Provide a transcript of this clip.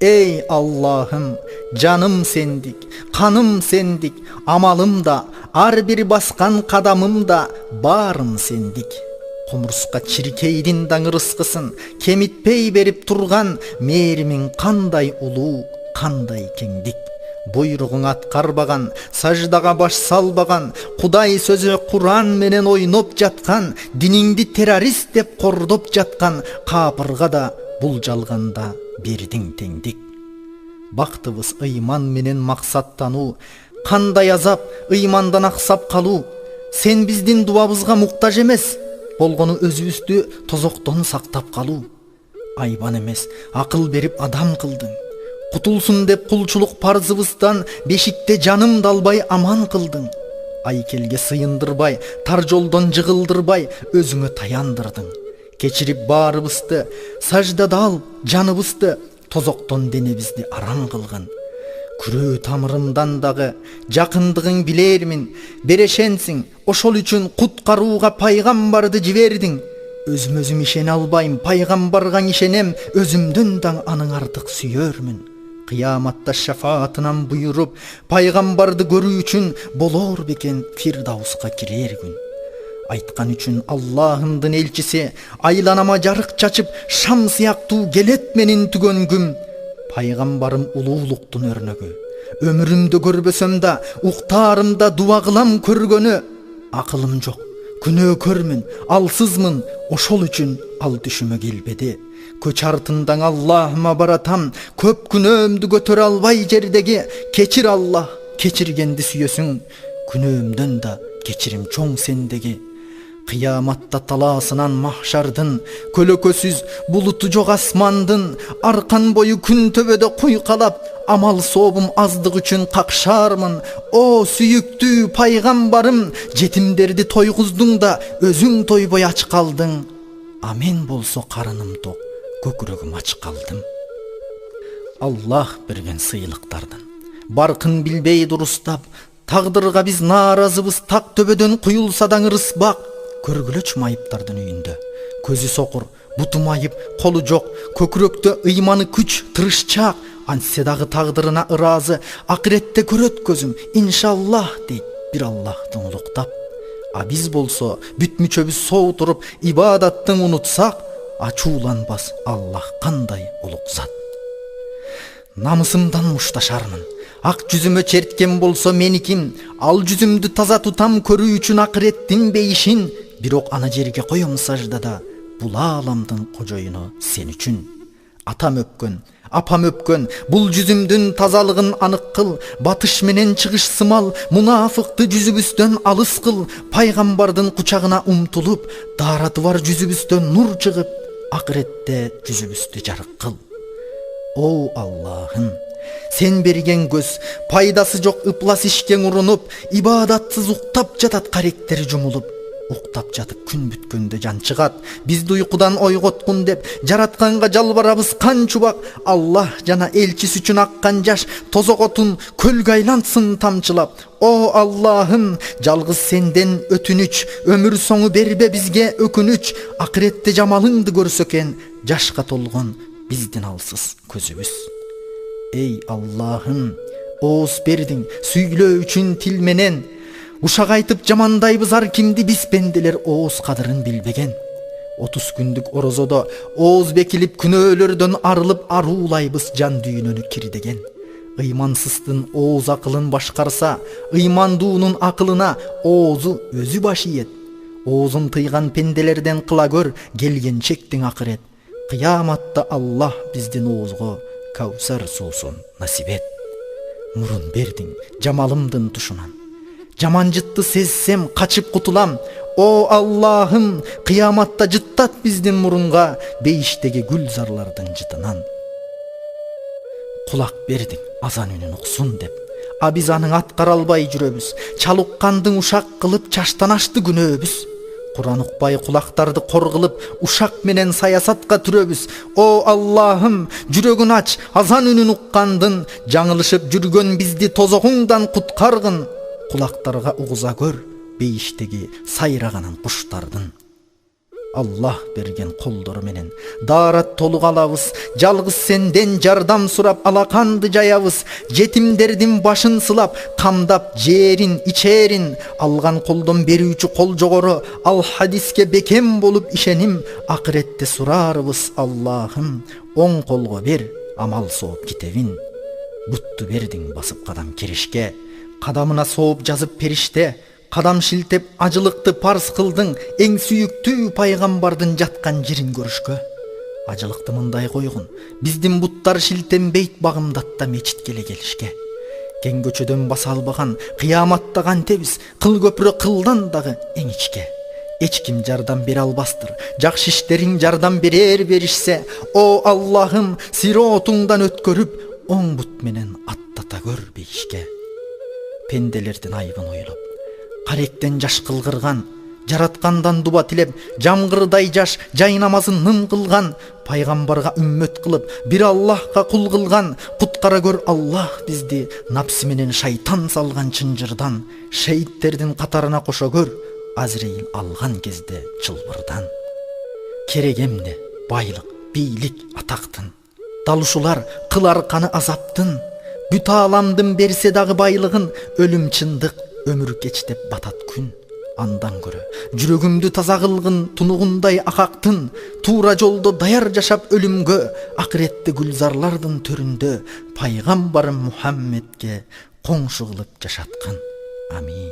Ey Allah'ım, canım sendik, kanım sendik, amalım da, ar bir baskan kadamım da, barım sendik. Kumurska çirkeydin dаңырыскысын, kemitpey berip turgan, mehrimin kanday ulu, kanday kengdik. Buyruğun atkarbagan, sajdaga baş salbagan, Kuday sözü Kur'an menen oynop jatkan, diningdi terörist dep kordop jatkan, kapırga da bul жалганда бердиң теңдик. Бактыбыз ыйман менен максаттануу, кандай азап ыймандан аксап калуу. Сен биздин дуабызга муктаж эмес, болгону өзүбүздү тозоктон сактап калуу. Айбан эмес, акыл берип адам кылдың. Кутулсун деп кулчулук парзыбыздан бешикте жаным далбай аман кылдың. Айкелге сыйындырбай, тар жолдон жыгылдырбай өзүңө таяндырдың. Кечирип баарыбызды, саждада ал жаныбызды, тозоктон денебизди арам кылгын. Күрөө тамырымдан дагы жакындыгың билермин, берешенсиң, ошол үчүн куткарууга пайгамбарды жибердиң. Өзүм ишене албайм, пайгамбарга ишенем, өзүмдөн да аның артык сүйөрмүн. Кыяматта шафаатынан буйруп, пайгамбарды көрүү үчүн болор бекен Фирдауска кирер күн. Айткан үчүн Аллахымдын элчиси, айланама жарык чачып, шам сыяктуу келет менин түгөнгүм. Пайгамбарым улуулуктун өрнөгү. Өмүрүмдө көрбөсөм да, уктаарымда дуа кылам көргөнү. Акылым жок, күнөө көрмүн, алсызмын, ошол үчүн ал түшүмө келбеди. Көч артындан Аллахыма баратам, көп күнөөмдү көтөрө албай жердеги. Кечир Аллах, кечиргенди сүйөсүң, күнөөмдөн да кечирим чоң сендеги. Кыяматта талаасынан махшардын, көлөкөсүз булуту жок асмандын, аркан бою күн төбөдө куйкалап, амал сообум аздык үчүн какшаармын. О сүйүктүү пайгамбарым, жетимдерди тойгуздуң да өзүң тойбой ач калдың. А мен болсо карыным ток, көкүрөгүм ач калдым. Аллах берген сыйлыктардан баркын билбей дурустап, тагдырга биз нааразыбыз, так төбөдөн куюлса даңырыспак. Көргүлөч майыптардын үйүндө, көзү сокур, буту майып, колу жок, көкүрөктө ыйманы күч, тырышчаак, антсе дагы тагдырына ыраазы, акыретте көрөт көзүм, иншаллах дейт бир Аллахтын улуктап. А биз болсо бүт мүчөбүз соотуруп, ибадаттын унутсак, ачууланбас Аллах кандай улук зат. Намысымдан мушташармын, ак жүзүмө черткен болсо мениким, ал жүзүмдү таза тутам көрүү үчүн акыреттин бейишин. Бирок аны жерге коем саждада, бул ааламдын кожоюну сен үчүн. Атам өпкөн, апам өпкөн, бул жүзүмдүн тазалыгын анык кыл, батыш менен чыгыш сымал, мунафыкты жүзүбүздөн алыс кыл, пайгамбардын кучагына умтулуп, даараты бар жүзүбүздөн нур чыгып, акыретте жүзүбүздү жарык кыл. О Аллахым, сен берген көз, пайдасы жок ыплас ишке урунуп, ибадатсыз уктап жатат каректери жумулуп. Уктап жатып күн бүткөндө жан чыгат, бизди уйкудан ойготкун деп, жаратканга жалбарабыз кан чубак. Аллах жана элчиси үчүн аккан жаш, тозоготун көлгө айлансын тамчылап. О Аллахым, жалгыз сенден өтүнүч, өмүр соңу бербе бизге өкүнүч. Акыретте жамалыңды көрсө экен, жашка толгон биздин алсыз көзүбүз. Эй Аллахым, ооз бердиң сүйлөө үчүн тил менен. Ушак айтып жамандайбыз ар кимди, биз пенделер ооз кадырын билбеген. 30 күндүк орозодо ооз бекилип, күнөөлөрдөн арылып аруулайбыз жан дүйнөнү кирдеген. Ыймансыздын ооз акылын башкарса, ыймандуунун акылына оозу өзү баш ийет. Оозун тыйган пенделерден кыла көр, келген чектиң акырет. Кыяматта Аллах биздин оозго Каусар суусун насип эт. Мурун бердиң жамалымдын тушунан. Жаман-жытты сезсем качып кутулам. О Аллахым, кыяматта жыттат биздин мурунга, бейиштеги гүлзарлардын жытынан. Кулак бердиң азан үнүн уксун деп, а биз анын аткара албай жүрөбүз. Чалуккандың ушак кылып чаштан ашты күнөөбүз. Куран укпай кулактарды кор кылып, ушак менен саясатка түрөбүз. О Аллахым, жүрөгүн ач, азан үнүн уккандын, жаңылышып жүргөн бизди тозогуңдан куткаргын. Кулактарга угуза көр, бейиштеги сайраганын куштардын. Аллах берген колдору менен даарат толук алабыз. Жалгыз сенден жардам сурап алаканды жаябыз. Жетимдердин башын сылап, камдап жерин, ичерин. Алган колдон берүүчү кол жогору. Ал хадиске бекем болуп ишеним. Акыретте сурарбыз Аллахым, оң колго бер амал сооп китебин. Бутту бердиң басып кадам керишке. Кадамына сооп жазып периште. Кадам шилтеп ажылыкты парз кылдың, эң сүйүктүү пайгамбардын жаткан жерин көрүшкө. Ажылыкты мындай койгун, биздин буттар шилтенбейт багымдатта мечитке эле келишке. Кең көчөдөн баса албаган, кыяматта кантебиз, кыл көпүрө кылдан дагы эң ичке. Эч ким жардам бере албастыр, жакшы иштериң жардам беришсе, о Аллахым, сиротуңдан өткөрүп, оң бут менен аттата көр бейишке. Пенделердин айыбын ойлоп, каректен жаш кылгырган, жараткандан дуба тилеп, жамгырдай жаш жай намазын ным кылган, пайгамбарга үммөт кылып, бир Аллахка кул кылган, куткара көр Аллах бизди напсы менен шайтан салган чынжырдан, шейттердин катарына кошо көр, Азраил алган кезде чылбырдан. Керек эмне байлык, бийлик, атактын, далушулар кылар каны азаптын, бүт аламдын берсе дагы байлыгын, өлүм чындык, өмүр кеч деп батат күн. Андан көрө жүрөгүмдү таза кылгын тунугундай акактын, туура жолдо даяр жашап өлүмгө, акыретте гүлзарлардын төрүндө пайгамбарым Мухаммедке коңшу кылып жашаткын. Амин.